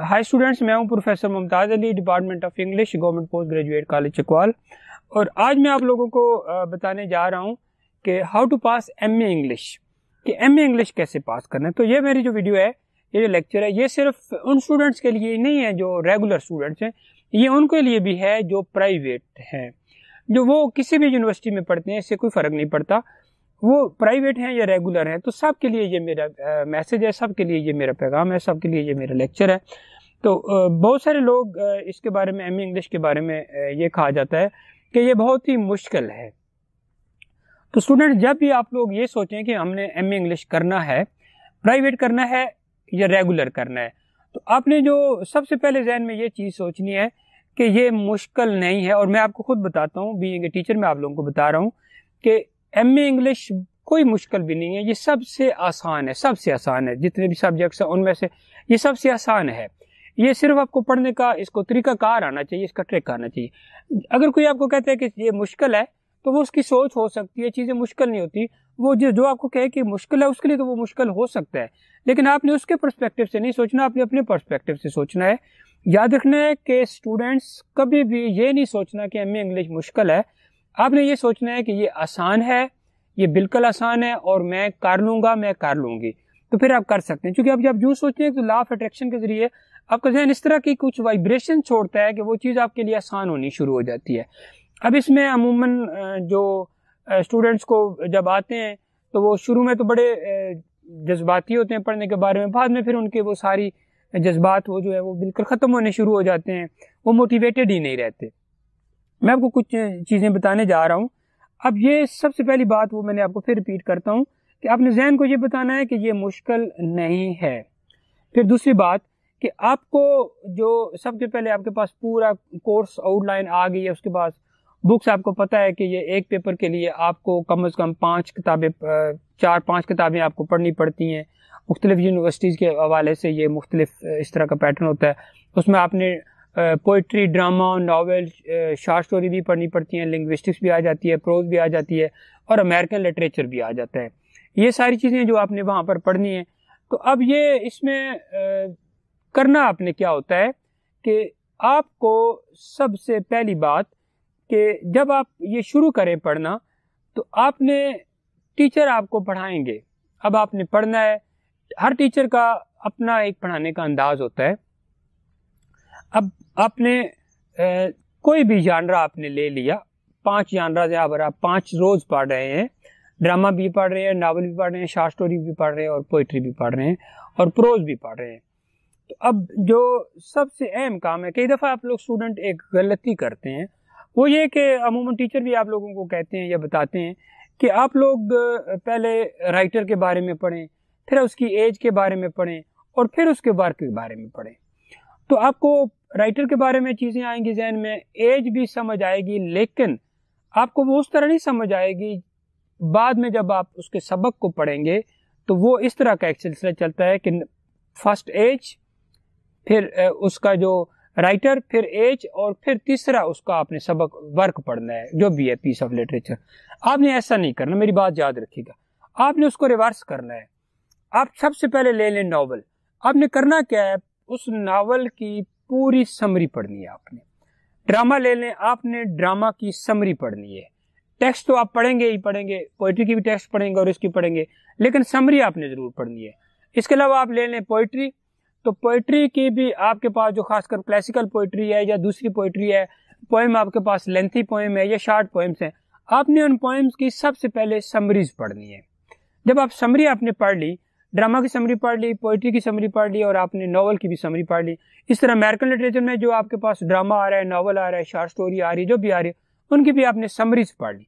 Hi students, मैं हूं professor Mumtaz Ali, department of English, government post graduate college Chakwal. और आज मैं आप लोगों को बताने जा रहा हूं कि how to pass MA English, कि एमए इंग्लिश कैसे पास करना है। तो ये मेरी जो वीडियो है, ये जो लेक्चर है, ये सिर्फ उन स्टूडेंट्स के लिए नहीं है जो रेगुलर स्टूडेंट्स हैं, ये उनके लिए भी है जो प्राइवेट हैं, जो वो किसी भी यूनिवर्सिटी में पढ़ते हैं, इससे कोई फ़र्क नहीं पड़ता वो प्राइवेट हैं या रेगुलर हैं। तो सबके लिए ये मेरा मैसेज है, सबके लिए ये मेरा पैगाम है, सबके लिए ये मेरा लेक्चर है। तो बहुत सारे लोग इसके बारे में, एमए इंग्लिश के बारे में ये कहा जाता है कि ये बहुत ही मुश्किल है। तो स्टूडेंट, जब भी आप लोग ये सोचें कि हमने एमए इंग्लिश करना है, प्राइवेट करना है या रेगुलर करना है, तो आपने जो सबसे पहले जहन में ये चीज़ सोचनी है कि ये मुश्किल नहीं है। और मैं आपको खुद बताता हूँ, बीइंग ए टीचर, मैं आप लोगों को बता रहा हूँ कि एमए इंग्लिश कोई मुश्किल भी नहीं है, ये सबसे आसान है, सबसे आसान है। जितने भी सब्जेक्ट्स हैं उनमें से ये सबसे आसान है। ये सिर्फ आपको पढ़ने का इसको तरीकाकार आना चाहिए, इसका ट्रिक आना चाहिए। अगर कोई आपको कहता है कि ये मुश्किल है, तो वो उसकी सोच हो सकती है, चीज़ें मुश्किल नहीं होती। वो जो आपको कहे कि मुश्किल है, उसके लिए तो वो मुश्किल हो सकता है, लेकिन आपने उसके पर्सपेक्टिव से नहीं सोचना, आपने अपने पर्सपेक्टिव से सोचना है। याद रखना है कि स्टूडेंट्स कभी भी ये नहीं सोचना कि एमए इंग्लिश मुश्किल है। आपने ये सोचना है कि ये आसान है, ये बिल्कुल आसान है और मैं कर लूँगा, मैं कर लूँगी। तो फिर आप कर सकते हैं, क्योंकि आप जब यूँ सोचते हैं तो लॉ ऑफ अट्रैक्शन के जरिए आपका जहन इस तरह की कुछ वाइब्रेशन छोड़ता है कि वो चीज़ आपके लिए आसान होनी शुरू हो जाती है। अब इसमें अमूमन जो स्टूडेंट्स को जब आते हैं तो वो शुरू में तो बड़े जज्बाती होते हैं पढ़ने के बारे में, बाद में फिर उनके वो सारी जज्बात वो जो है वो बिल्कुल ख़त्म होने शुरू हो जाते हैं, वो मोटिवेटेड ही नहीं रहते। मैं आपको कुछ चीज़ें बताने जा रहा हूँ। अब ये सबसे पहली बात वो मैंने आपको फिर रिपीट करता हूँ कि आपने जहन को ये बताना है कि ये मुश्किल नहीं है। फिर दूसरी बात कि आपको जो सबसे पहले आपके पास पूरा कोर्स आउटलाइन आ गई है, उसके बाद बुक्स आपको पता है कि ये एक पेपर के लिए आपको कम से कम 4-5 किताबें आपको पढ़नी पड़ती हैं। मुख्तलिफ यूनिवर्सिटीज़ के हवाले से ये मुख्तलिफ इस तरह का पैटर्न होता है। उसमें आपने poetry, drama, novel, short story भी पढ़नी पड़ती हैं, लिंग्विस्टिक्स भी आ जाती है, प्रोज भी आ जाती है और अमेरिकन लिटरेचर भी आ जाता है। ये सारी चीज़ें जो आपने वहाँ पर पढ़नी है। तो अब ये इसमें करना आपने क्या होता है कि आपको सबसे पहली बात कि जब आप ये शुरू करें पढ़ना, तो आपने टीचर आपको पढ़ाएंगे, अब आपने पढ़ना है। हर टीचर का अपना एक पढ़ाने का अंदाज होता है। अब आपने कोई भी जानरा आपने ले लिया, 5 जानरा से अगर आप 5 रोज पढ़ रहे हैं, ड्रामा भी पढ़ रहे हैं, नावल भी पढ़ रहे हैं, शॉर्ट स्टोरी भी पढ़ रहे हैं और पोइट्री भी पढ़ रहे हैं और प्रोज भी पढ़ रहे हैं, तो अब जो सबसे अहम काम है, कई दफ़ा आप लोग स्टूडेंट एक गलती करते हैं, वो ये कि अमूमन टीचर भी आप लोगों को कहते हैं या बताते हैं कि आप लोग पहले राइटर के बारे में पढ़ें, फिर उसकी एज के बारे में पढ़ें और फिर उसके वर्क के बारे में पढ़ें। तो आपको राइटर के बारे में चीज़ें आएंगी जहन में, एज भी समझ आएगी, लेकिन आपको वो उस तरह नहीं समझ आएगी। बाद में जब आप उसके सबक को पढ़ेंगे तो वो इस तरह का एक सिलसिला चलता है कि फर्स्ट एज, फिर उसका जो राइटर, फिर एज और फिर तीसरा उसका आपने सबक वर्क पढ़ना है, जो भी है पीस ऑफ लिटरेचर। आपने ऐसा नहीं करना, मेरी बात याद रखिएगा, आपने उसको रिवर्स करना है। आप सबसे पहले ले लें नावल। आपने करना क्या है, उस नावल की पूरी समरी पढ़नी है आपने। ड्रामा ले लें, आपने ड्रामा की समरी पढ़नी है। टेक्स्ट तो आप पढ़ेंगे ही पढ़ेंगे, पोइट्री की भी टेक्स्ट पढ़ेंगे और इसकी पढ़ेंगे, लेकिन समरी आपने ज़रूर पढ़नी है। इसके अलावा आप ले लें पोइट्री, तो पोइट्री की भी आपके पास जो खासकर क्लासिकल पोइट्री है या दूसरी पोइट्री है, पोएम आपके पास लेंथी पोएम है या शॉर्ट पोएम्स हैं, आपने उन पोएम्स की सबसे पहले समरीज पढ़नी है। जब आप समरी आपने पढ़ ली, ड्रामा की समरी पढ़ ली, पोइट्री की समरी पढ़ ली और आपने नॉवल की भी समरी पढ़ ली, इस तरह अमेरिकन लिटरेचर में जो आपके पास ड्रामा आ रहा है, नॉवल आ रहा है, शॉर्ट स्टोरी आ रही है, जो भी आ रही है, उनकी भी आपने समरीज पढ़ ली।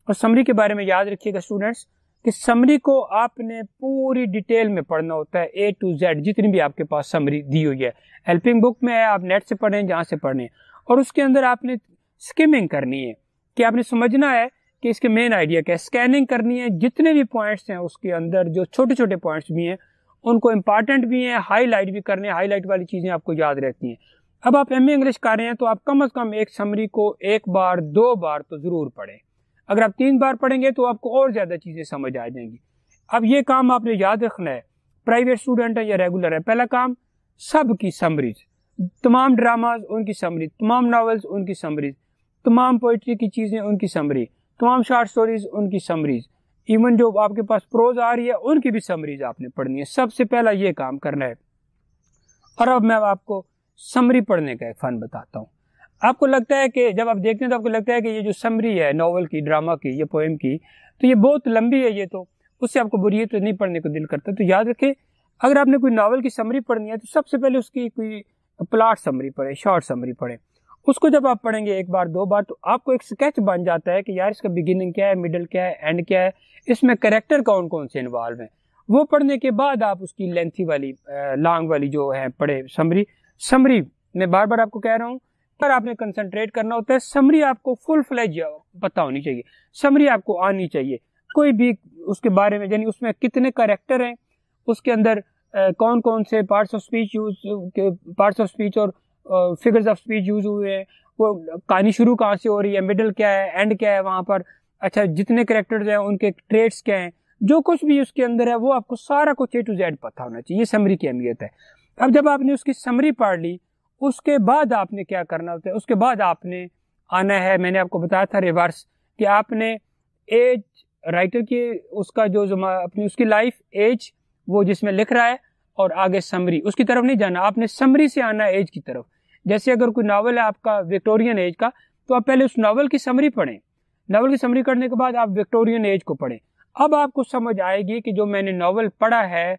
और समरी के बारे में याद रखिएगा स्टूडेंट्स कि समरी को आपने पूरी डिटेल में पढ़ना होता है, A to Z, जितनी भी आपके पास समरी दी हुई है। हेल्पिंग बुक में है, आप नेट से पढ़ें, जहाँ से पढ़ें, और उसके अंदर आपने स्किमिंग करनी है कि आपने समझना है कि इसके मेन आइडिया क्या है। स्कैनिंग करनी है, जितने भी पॉइंट्स हैं उसके अंदर, जो छोटे छोटे पॉइंट्स भी हैं उनको इम्पॉर्टेंट भी हैं, हाईलाइट भी करने हैं, हाईलाइट वाली चीज़ें आपको याद रहती हैं। अब आप एमए इंग्लिश कर रहे हैं तो आप कम से कम एक समरी को 1 बार 2 बार तो ज़रूर पढ़ें। अगर आप 3 बार पढ़ेंगे तो आपको और ज़्यादा चीज़ें समझ आ जाएंगी। अब ये काम आपने याद रखना है, प्राइवेट स्टूडेंट है या रेगुलर है, पहला काम सब की समरीज, तमाम ड्रामाज उनकी समरी, तमाम नॉवेल्स उनकी समरीज, तमाम पोइट्री की चीज़ें उनकी समरी, तमाम शॉर्ट स्टोरीज उनकी समरीज, इवन जो आपके पास प्रोज आ रही है उनकी भी समरीज आपने पढ़नी है। सबसे पहला ये काम करना है। और अब मैं आपको समरी पढ़ने का एक फ़न बताता हूँ। आपको लगता है कि जब आप देखते हैं तो आपको लगता है कि ये जो समरी है नॉवल की, ड्रामा की, ये पोएम की, तो ये बहुत लंबी है, ये तो उससे आपको बोरियत तो नहीं पढ़ने को दिल करता। तो याद रखें, अगर आपने कोई नॉवल की समरी पढ़नी है तो सबसे पहले उसकी कोई प्लॉट समरी पढ़े, शॉर्ट समरी पढ़े। उसको जब आप पढ़ेंगे एक बार दो बार तो आपको एक स्केच बन जाता है कि यार इसका बिगिनिंग क्या है, मिडल क्या है, एंड क्या है, इसमें कैरेक्टर कौन कौन से इन्वॉल्व हैं। वो पढ़ने के बाद आप उसकी लेंथी वाली, लॉन्ग वाली जो है पढ़े समरी मैं बार बार आपको कह रहा हूँ, पर आपने कंसंट्रेट करना होता है। समरी आपको फुल फ्लेज पता होनी चाहिए, समरी आपको आनी चाहिए। कोई भी उसके बारे में, यानी उसमें कितने कैरेक्टर हैं, उसके अंदर कौन कौन से पार्ट्स ऑफ स्पीच और फिगर्स ऑफ स्पीच यूज हुए हैं, वो कहानी शुरू कहाँ से हो रही है, मिडल क्या है, एंड क्या है वहाँ पर, अच्छा जितने कैरेक्टर्स हैं उनके ट्रेट्स क्या हैं, जो कुछ भी उसके अंदर है वो आपको सारा कुछ A to Z पता होना चाहिए। ये समरी की अहमियत है। अब जब आपने उसकी समरी पढ़ ली, उसके बाद आपने क्या करना होता है, उसके बाद आपने आना है, मैंने आपको बताया था रिवर्स, कि आपने एज राइटर की, उसका जो अपनी उसकी लाइफ, एज वो जिसमें लिख रहा है, और आगे समरी, उसकी तरफ नहीं जाना, आपने समरी से आना है एज की तरफ। जैसे अगर कोई नावल है आपका विक्टोरियन एज का, तो आप पहले उस नावल की समरी पढ़ें, नावल की समरी करने के बाद आप विक्टोरियन एज को पढ़ें। अब आपको समझ आएगी कि जो मैंने नावल पढ़ा है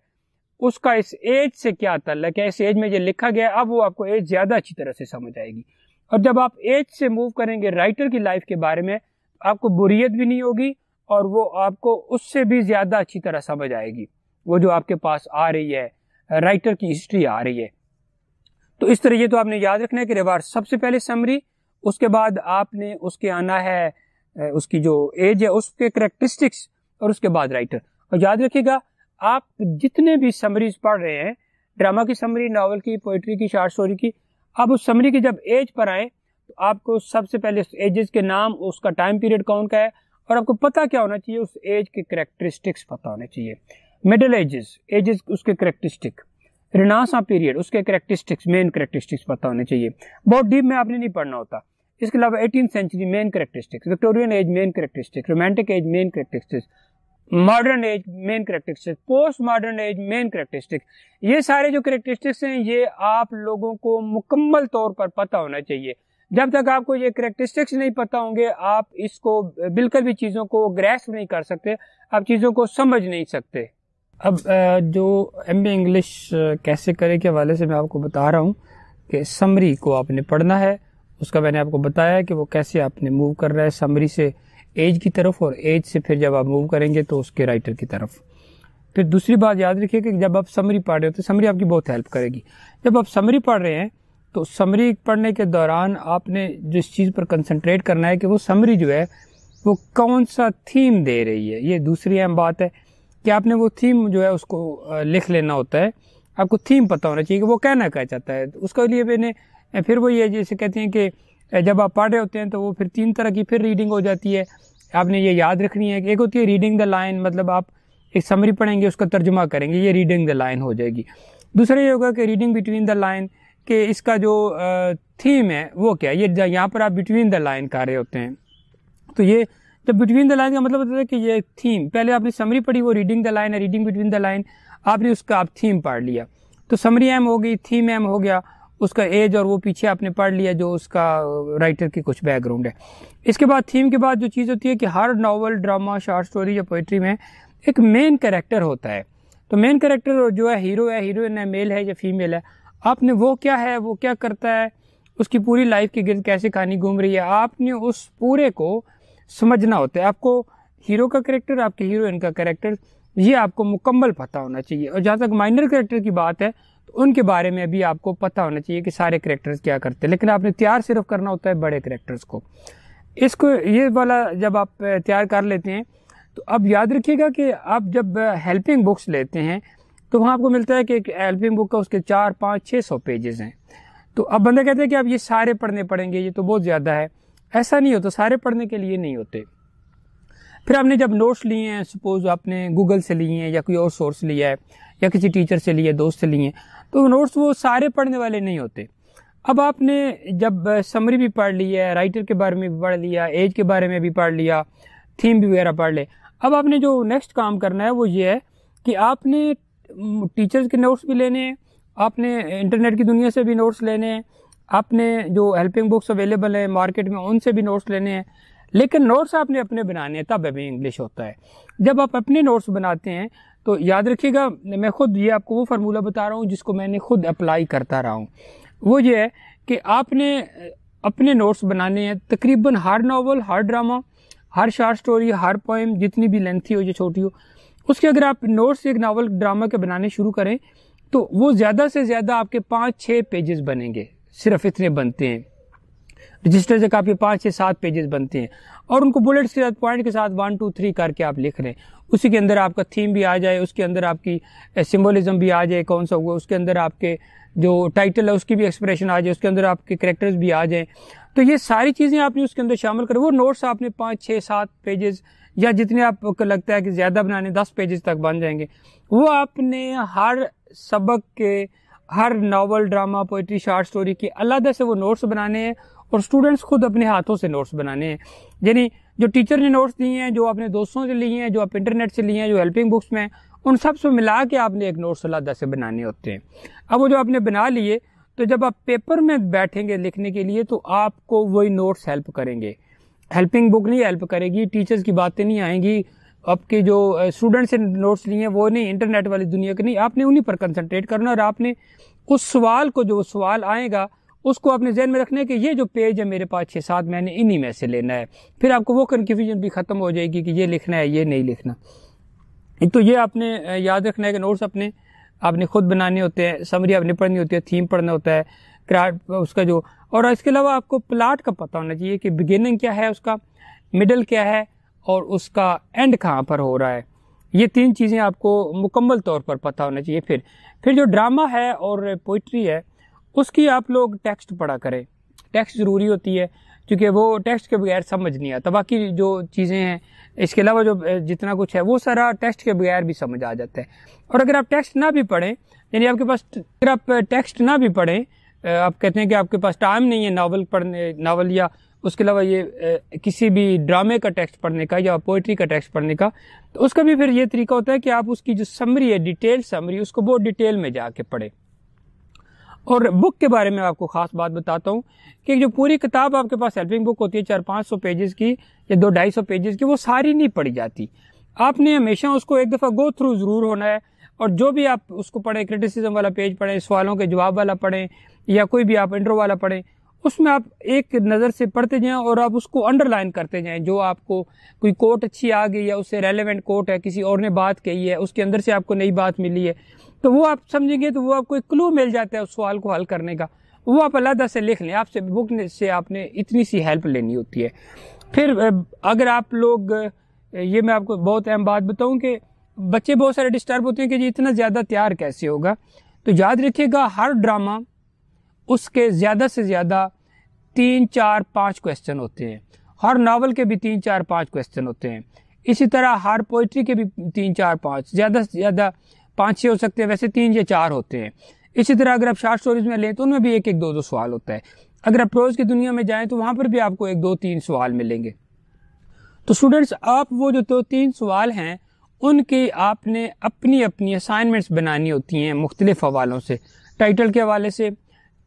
उसका इस एज से क्या ताल्लुक है, इस एज में जो लिखा गया, अब वो आपको एज ज्यादा अच्छी तरह से समझ आएगी। और जब आप एज से मूव करेंगे राइटर की लाइफ के बारे में, आपको बोरियत भी नहीं होगी और वो आपको उससे भी ज्यादा अच्छी तरह समझ आएगी, वो जो आपके पास आ रही है, राइटर की हिस्ट्री आ रही है। तो इस तरह ये तो आपने याद रखना है कि रिवार्स सबसे पहले समरी, उसके बाद आपने उसके आना है उसकी जो एज है उसके कैरेक्टरिस्टिक्स, और उसके बाद राइटर। और याद रखिएगा, आप जितने भी समरीज पढ़ रहे हैं, ड्रामा की समरी, नावल की, पोइट्री की, शॉर्ट स्टोरी की, आप उस समरी की जब एज पर आए तो आपको सबसे पहले एजेस के नाम, उसका टाइम पीरियड कौन का है, और आपको पता क्या होना चाहिए, उस एज के कैरेक्टरिस्टिक्स पता होने चाहिए। मिडिल एजेस उसके कैरेक्टरिस्टिक, रिनासा पीरियड उसके कैरेक्टरिस्टिक्स, मेन कैरेक्टरिस्टिक्स पता होने चाहिए। बहुत डीप में आपने नहीं पढ़ना होता। इसके अलावा 18th century main characteristics, Victorian age main characteristics, romantic age main characteristics, modern age main characteristics, post modern age main characteristics, ये सारे जो कैरेक्टरिस्टिक्स हैं ये आप लोगों को मुकम्मल तौर पर पता होना चाहिए। जब तक आपको ये कैरेक्टरिस्टिक्स नहीं पता होंगे, आप इसको बिल्कुल भी चीज़ों को ग्रैस्प नहीं कर सकते, आप चीज़ों को समझ नहीं सकते। अब जो MA इंग्लिश कैसे करें के हवाले से मैं आपको बता रहा हूँ कि समरी को आपने पढ़ना है, उसका मैंने आपको बताया कि वो कैसे आपने मूव कर रहा है समरी से एज की तरफ, और एज से फिर जब आप मूव करेंगे तो उसके राइटर की तरफ। फिर दूसरी बात याद रखिए कि जब आप समरी पढ़ रहे हो तो समरी आपकी बहुत हेल्प करेगी। जब आप समरी पढ़ रहे हैं तो समरी पढ़ने के दौरान आपने जिस चीज़ पर कंसंट्रेट करना है कि वो समरी जो है वो कौन सा थीम दे रही है। ये दूसरी अहम बात है कि आपने वो थीम जो है उसको लिख लेना होता है। आपको थीम पता होना चाहिए कि वो कहना क्या चाहता है। उसके लिए मैंने फिर वो ये जैसे कहते हैं कि जब आप पढ़ रहे होते हैं तो वो फिर 3 तरह की फिर रीडिंग हो जाती है। आपने ये याद रखनी है कि एक होती है रीडिंग द लाइन, मतलब आप एक समरी पढ़ेंगे उसका तर्जुमा करेंगे, ये रीडिंग द लाइन हो जाएगी। दूसरा ये होगा कि रीडिंग बिटवीन द लाइन, कि इसका जो थीम है वो क्या है। ये यहाँ पर आप बिटवीन द लाइन कर रहे होते हैं, तो ये जब बिटवीन द लाइन का मतलब होता है कि ये थीम, पहले आपने समरी पढ़ी वो रीडिंग द लाइन है, रीडिंग बिटवीन द लाइन आपने उसका आप थीम पढ़ लिया, तो समरी एम हो गई, थीम एम हो गया, उसका एज और वो पीछे आपने पढ़ लिया जो उसका राइटर की कुछ बैकग्राउंड है। इसके बाद थीम के बाद जो चीज़ होती है कि हर नावल, ड्रामा, शॉर्ट स्टोरी या पोइट्री में एक मेन कैरेक्टर होता है। तो मेन कैरेक्टर जो है हीरो है, हीरोइन है, मेल है या फीमेल है, आपने वो क्या है, वो क्या करता है, उसकी पूरी लाइफ के गिर्द कैसे कहानी घूम रही है, आपने उस पूरे को समझना होता है। आपको हीरो का कैरेक्टर, आपके हीरोइन का कैरेक्टर, ये आपको मुकम्मल पता होना चाहिए। और जहाँ तक माइनर कैरेक्टर की बात है तो उनके बारे में भी आपको पता होना चाहिए कि सारे कैरेक्टर्स क्या करते हैं, लेकिन आपने तैयार सिर्फ करना होता है बड़े कैरेक्टर्स को। इसको ये वाला जब आप तैयार कर लेते हैं तो अब याद रखिएगा कि आप जब हेल्पिंग बुक्स लेते हैं तो वहाँ आपको मिलता है कि एक हेल्पिंग बुक का उसके 4, 5, 600 पेजेस हैं। तो अब बंदा कहते हैं कि आप ये सारे पढ़ने पड़ेंगे, ये तो बहुत ज़्यादा है। ऐसा नहीं होता, सारे पढ़ने के लिए नहीं होते। फिर आपने जब नोट्स लिए हैं, सपोज आपने गूगल से लिए हैं या कोई और सोर्स लिया है या किसी टीचर से लिए, दोस्त से लिए हैं, तो नोट्स वो सारे पढ़ने वाले नहीं होते। अब आपने जब समरी भी पढ़ लिया है, राइटर के बारे में भी पढ़ लिया, एज के बारे में भी पढ़ लिया, थीम भी वगैरह पढ़ ले, अब आपने जो नेक्स्ट काम करना है वो ये है कि आपने टीचर्स के नोट्स भी लेने हैं, आपने इंटरनेट की दुनिया से भी नोट्स लेने हैं, आपने जो हेल्पिंग बुक्स अवेलेबल है मार्केट में उनसे भी नोट्स लेने हैं। लेकिन नोट्स आपने अपने बनाने हैं, तब अभी इंग्लिश होता है। जब आप अपने नोट्स बनाते हैं तो याद रखिएगा, मैं खुद ये आपको वो फार्मूला बता रहा हूँ जिसको मैंने खुद अप्लाई करता रहा हूँ। वो ये है कि आपने अपने नोट्स बनाने हैं तकरीबन हर नावल, हर ड्रामा, हर शॉर्ट स्टोरी, हर पोएम, जितनी भी लेंथी हो या छोटी हो, उसके अगर आप नोट्स एक नावल ड्रामा के बनाने शुरू करें तो वो ज़्यादा से ज़्यादा आपके 5-6 पेजेस बनेंगे, सिर्फ इतने बनते हैं। रजिस्टर से आपके 5-6-7 पेजेस बनते हैं और उनको बुलेट्स के साथ, पॉइंट के साथ 1 2 3 करके आप लिख रहे हैं। उसी के अंदर आपका थीम भी आ जाए, उसके अंदर आपकी सिंबलिज्म भी आ जाए कौन सा हुआ, उसके अंदर आपके जो टाइटल है उसकी भी एक्सप्रेशन आ जाए, उसके अंदर आपके कैरेक्टर्स भी आ जाए। तो ये सारी चीज़ें आपने उसके अंदर शामिल करें। वो नोट्स आपने 5-6-7 पेजेस या जितने आपको लगता है कि ज़्यादा बनाने 10 पेजेस तक बन जाएंगे, वो आपने हर सबक के, हर novel, drama, poetry, short story की अलग से वो नोट्स बनाने हैं और स्टूडेंट्स खुद अपने हाथों से नोट्स बनाने हैं। यानी जो टीचर ने नोट्स दिए हैं, जो आपने दोस्तों से लिए हैं, जो आप इंटरनेट से लिए हैं, जो हेल्पिंग बुक्स में, उन सब से मिला के आपने एक नोट्स अलग से बनाने होते हैं। अब वो जो आपने बना लिए, तो जब आप पेपर में बैठेंगे लिखने के लिए तो आपको वही नोट्स हेल्प करेंगे। हेल्पिंग बुक नहीं हेल्प करेगी, टीचर्स की बातें नहीं आएंगी, आपके जो स्टूडेंट्स ने नोट्स लिए हैं वो नहीं, इंटरनेट वाली दुनिया के नहीं। आपने उन्हीं पर कंसंट्रेट करना और आपने उस सवाल को, जो सवाल आएगा उसको अपने जहन में रखना है कि ये जो पेज है मेरे पास 6-7, मैंने इन्हीं में से लेना है। फिर आपको वो कन्फ्यूजन भी खत्म हो जाएगी कि ये लिखना है, ये नहीं लिखना। तो ये आपने याद रखना है कि नोट्स आपने खुद बनाने होते हैं, समरी आपने पढ़नी होती है, थीम पढ़ना होता है, क्राफ्ट उसका जो, और इसके अलावा आपको प्लॉट का पता होना चाहिए कि बिगिनिंग क्या है उसका, मिडल क्या है और उसका एंड कहाँ पर हो रहा है। ये 3 चीज़ें आपको मुकम्मल तौर पर पता होना चाहिए। फिर जो ड्रामा है और पोइट्री है उसकी आप लोग टेक्स्ट पढ़ा करें। टेक्स्ट ज़रूरी होती है क्योंकि वो टेक्स्ट के बगैर समझ नहीं आता। बाकी जो चीज़ें हैं इसके अलावा जो जितना कुछ है वो सारा टेक्स्ट के बगैर भी समझ आ जाता है। और अगर आप टेक्स्ट ना भी पढ़ें, यानी आपके पास, अगर आप टेक्स्ट ना भी पढ़ें, आप कहते हैं कि आपके पास टाइम नहीं है नावल पढ़ने, नावल या उसके अलावा ये किसी भी ड्रामे का टेक्स्ट पढ़ने का या पोइट्री का टेक्स्ट पढ़ने का, तो उसका भी फिर ये तरीका होता है कि आप उसकी जो समरी है, डिटेल समरी, उसको बहुत डिटेल में जाके पढ़ें। और बुक के बारे में आपको खास बात बताता हूँ कि जो पूरी किताब आपके पास हेल्पिंग बुक होती है 400-500 पेजेस की या 200-250 पेजेस की, वो सारी नहीं पढ़ी जाती। आपने हमेशा उसको एक दफ़ा गो थ्रू ज़रूर होना है और जो भी आप उसको पढ़ें, क्रिटिसिज्म वाला पेज पढ़ें, सवालों के जवाब वाला पढ़ें या कोई भी आप इंट्रो वाला पढ़ें, उसमें आप एक नज़र से पढ़ते जाएं और आप उसको अंडरलाइन करते जाएं। जो आपको कोई कोट अच्छी आ गई या उससे रेलेवेंट कोट है, किसी और ने बात कही है, उसके अंदर से आपको नई बात मिली है, तो वो आप समझेंगे तो वो आपको एक क्लू मिल जाता है उस सवाल को हल करने का, वो आप अलग से लिख लें। आपसे बुक से आपने इतनी सी हेल्प लेनी होती है। फिर अगर आप लोग, ये मैं आपको बहुत अहम बात बताऊं कि बच्चे बहुत सारे डिस्टर्ब होते हैं कि जी इतना ज़्यादा तैयार कैसे होगा, तो याद रखिएगा हर ड्रामा उसके ज़्यादा से ज़्यादा 3-4-5 क्वेश्चन होते हैं, हर नावल के भी 3-4-5 क्वेश्चन होते हैं, इसी तरह हर पोइट्री के भी 3-4-5, ज़्यादा से ज़्यादा 5-6 हो सकते हैं, वैसे 3 या 4 होते हैं। इसी तरह अगर आप शॉर्ट स्टोरीज में लें तो उनमें भी 1-1, 2-2 सवाल होता है। अगर आप प्रोज की दुनिया में जाएं तो वहाँ पर भी आपको 1-2-3 सवाल मिलेंगे। तो स्टूडेंट्स, आप वो जो 2-3 सवाल हैं उनकी आपने अपनी अपनी असाइनमेंट्स बनानी होती हैं मुख्तलिफ हवालों से, टाइटल के हवाले से,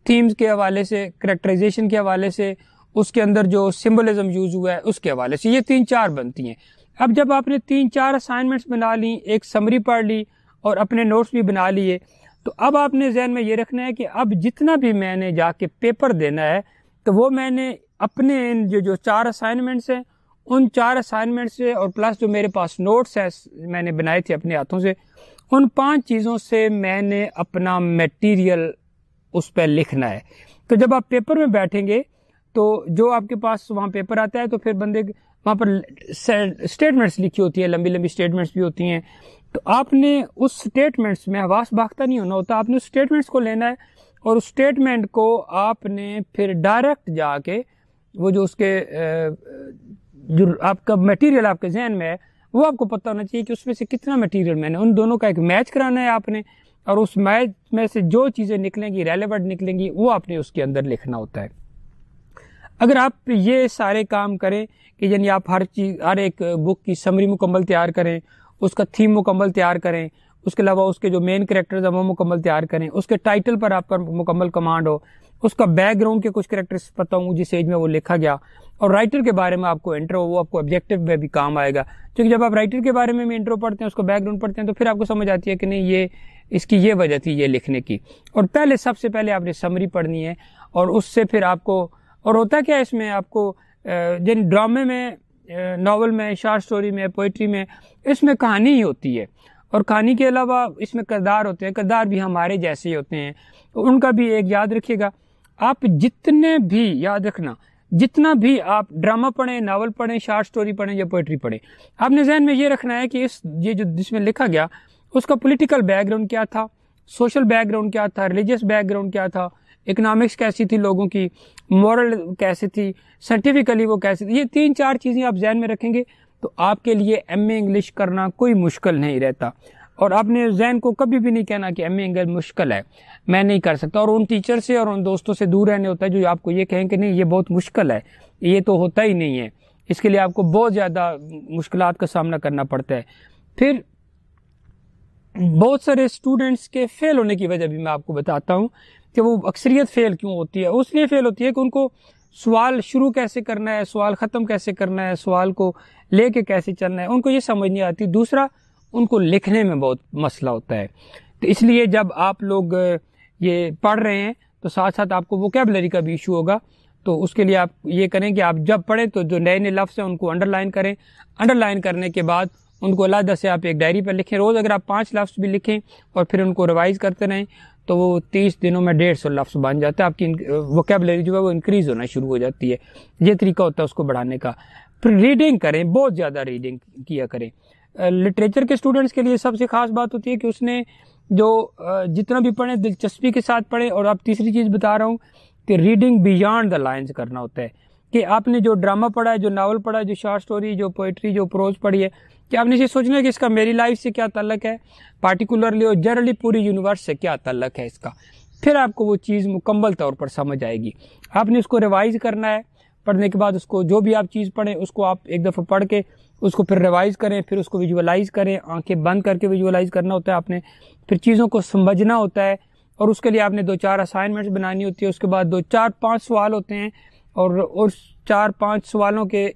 थीम्स के हवाले से, करैक्टराइजेशन के हवाले से, उसके अंदर जो सिंबलिज्म यूज हुआ है उसके हवाले से, ये 3-4 बनती हैं। अब जब आपने 3-4 असाइनमेंट्स बना ली, एक समरी पढ़ ली और अपने नोट्स भी बना लिए, तो अब आपने जहन में ये रखना है कि अब जितना भी मैंने जाके पेपर देना है तो वो मैंने अपने जो 4 असाइनमेंट्स हैं उन 4 असाइनमेंट से और प्लस जो मेरे पास नोट्स है मैंने बनाए थे अपने हाथों से, उन 5 चीज़ों से मैंने अपना मटेरियल उस पर लिखना है। तो जब आप पेपर में बैठेंगे तो जो आपके पास वहाँ पेपर आता है तो फिर बंदे वहाँ पर स्टेटमेंट्स लिखी होती है, लंबी लंबी स्टेटमेंट्स भी होती हैं, तो आपने उस स्टेटमेंट्स में हवास बाख्ता नहीं होना होता, आपने उस स्टेटमेंट्स को लेना है और उस स्टेटमेंट को आपने फिर डायरेक्ट जाके वो जो उसके जो आपका मटेरियल आपके जहन में है वो आपको पता होना चाहिए कि उसमें से कितना मटेरियल मैंने, उन दोनों का एक मैच कराना है आपने, और उस मैथ में से जो चीज़ें निकलेंगी, रेलेवेंट निकलेंगी, वो आपने उसके अंदर लिखना होता है। अगर आप ये सारे काम करें कि यानी आप हर एक बुक की समरी मुकम्मल तैयार करें, उसका थीम मुकम्मल तैयार करें, उसके अलावा उसके जो मेन कैरेक्टर्स हैं वो मुकम्मल तैयार करें, उसके टाइटल पर आपका मुकम्मल कमांड हो, उसका बैकग्राउंड के कुछ कैरेक्टर्स पता हों जिस एज में वो लिखा गया, और राइटर के बारे में आपको इंट्रो, वो आपको ऑब्जेक्टिव में भी काम आएगा। क्योंकि जब आप राइटर के बारे में भी इंट्रो पढ़ते हैं, उसका बैकग्राउंड पढ़ते हैं, तो फिर आपको समझ आती है कि नहीं ये इसकी ये वजह थी ये लिखने की। और सबसे पहले आपने समरी पढ़नी है, और उससे फिर आपको, और होता क्या है इसमें आपको जिन ड्रामे में, नॉवल में, शॉर्ट स्टोरी में, पोइट्री में, इसमें कहानी ही होती है, और कहानी के अलावा इसमें किरदार होते हैं, किरदार भी हमारे जैसे ही होते हैं, तो उनका भी एक याद रखिएगा। आप जितने भी, याद रखना, जितना भी आप ड्रामा पढ़ें, नावल पढ़ें, शॉर्ट स्टोरी पढ़ें या पोइट्री पढ़ें, आपने जहन में ये रखना है कि ये जो जिसमें लिखा गया उसका पॉलिटिकल बैकग्राउंड क्या था, सोशल बैकग्राउंड क्या था, रिलीजियस बैकग्राउंड क्या था, इकोनॉमिक्स कैसी थी लोगों की, मॉरल कैसी थी, साइंटिफिकली वो कैसी थी। ये 3-4 चीज़ें आप जहन में रखेंगे तो आपके लिए एमए इंग्लिश करना कोई मुश्किल नहीं रहता। और आपने जहन को कभी भी नहीं कहना कि एमए इंग्लिश मुश्किल है, मैं नहीं कर सकता, और उन टीचर से और उन दोस्तों से दूर रहने होता है जो आपको ये कहें कि नहीं ये बहुत मुश्किल है, ये तो होता ही नहीं है, इसके लिए आपको बहुत ज़्यादा मुश्किलात का सामना करना पड़ता है। फिर बहुत सारे स्टूडेंट्स के फेल होने की वजह भी मैं आपको बताता हूँ कि वो अक्सरियत फेल क्यों होती है। उसलिए फेल होती है कि उनको सवाल शुरू कैसे करना है, सवाल ख़त्म कैसे करना है, सवाल को लेके कैसे चलना है, उनको ये समझ नहीं आती। दूसरा, उनको लिखने में बहुत मसला होता है। तो इसलिए जब आप लोग ये पढ़ रहे हैं तो साथ साथ आपको वोकैबुलरी का भी इशू होगा। तो उसके लिए आप ये करें कि आप जब पढ़ें तो जो नए नए लफ्ज़ हैं उनको अंडरलाइन करें। अंडरलाइन करने के बाद उनको अलग से आप एक डायरी पर लिखें। रोज़ अगर आप 5 लफ्ज़ भी लिखें और फिर उनको रिवाइज़ करते रहें तो वो 30 दिनों में 150 लफ्ज़ बन जाता है। आपकी वोकैबुलरी जो है वो इंक्रीज़ होना शुरू हो जाती है। ये तरीका होता है उसको बढ़ाने का। फिर रीडिंग करें, बहुत ज़्यादा रीडिंग किया करें। लिटरेचर के स्टूडेंट्स के लिए सबसे ख़ास बात होती है कि उसने जो जितना भी पढ़े दिलचस्पी के साथ पढ़े। और अब तीसरी चीज़ बता रहा हूँ कि रीडिंग बियॉन्ड द लाइन्स करना होता है, कि आपने जो ड्रामा पढ़ा है, जो नावल पढ़ा है, जो शॉर्ट स्टोरी, जो पोइट्री, जो प्रोज पढ़ी है, कि आपने ये सोचना है कि इसका मेरी लाइफ से क्या ताल्लुक है, पार्टिकुलरली और जनरली पूरी यूनिवर्स से क्या ताल्लुक है इसका। फिर आपको वो चीज़ मुकम्मल तौर पर समझ आएगी। आपने उसको रिवाइज करना है। पढ़ने के बाद उसको जो भी आप चीज़ पढ़ें उसको आप एक दफ़ा पढ़ के उसको फिर रिवाइज करें, फिर उसको विजुअलाइज करें। आंखें बंद करके विजुअलाइज करना होता है आपने। फिर चीज़ों को समझना होता है और उसके लिए आपने 2-4 असाइनमेंट्स बनानी होती है। उसके बाद 2-4-5 सवाल होते हैं और उस 4-5 सवालों के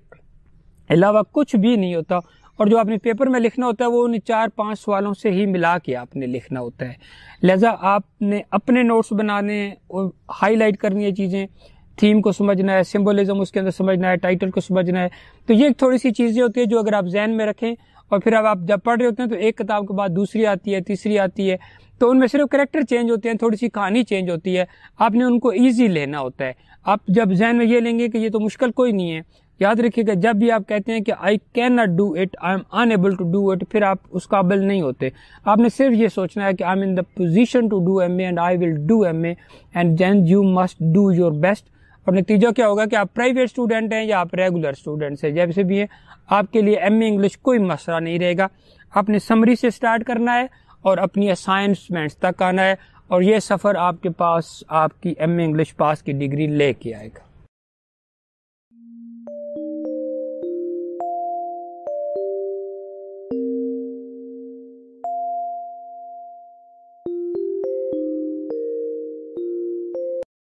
अलावा कुछ भी नहीं होता। और जो आपने पेपर में लिखना होता है वो उन 4-5 सवालों से ही मिला के आपने लिखना होता है। लिहाजा आपने अपने नोट्स बनाने हैं और हाईलाइट करनी है चीज़ें, थीम को समझना है, सिंबलिज्म उसके अंदर समझना है, टाइटल को समझना है। तो ये थोड़ी सी चीज़ें होती है जो अगर आप जहन में रखें और फिर अब आप जब पढ़ रहे होते हैं तो एक किताब के बाद दूसरी आती है, तीसरी आती है, तो उनमें सिर्फ कैरेक्टर चेंज होते हैं, थोड़ी सी कहानी चेंज होती है। आपने उनको ईजी लेना होता है। आप जब जहन में ये लेंगे कि ये तो मुश्किल कोई नहीं है, याद रखिएगा जब भी आप कहते हैं कि I can not do it, I am unable to do it, फिर आप उस काबिल नहीं होते। आपने सिर्फ ये सोचना है कि I am in the position to do MA and I will do MA and then you must do your best. और नतीजा क्या होगा कि आप प्राइवेट स्टूडेंट हैं या आप रेगुलर स्टूडेंट्स हैं, जैसे भी हैं, आपके लिए एमए इंग्लिश कोई मसला नहीं रहेगा। आपने समरी से स्टार्ट करना है और अपनी असाइनमेंट्स तक आना है और ये सफ़र आपके पास आपकी एमए इंग्लिश पास की डिग्री लेके आएगा।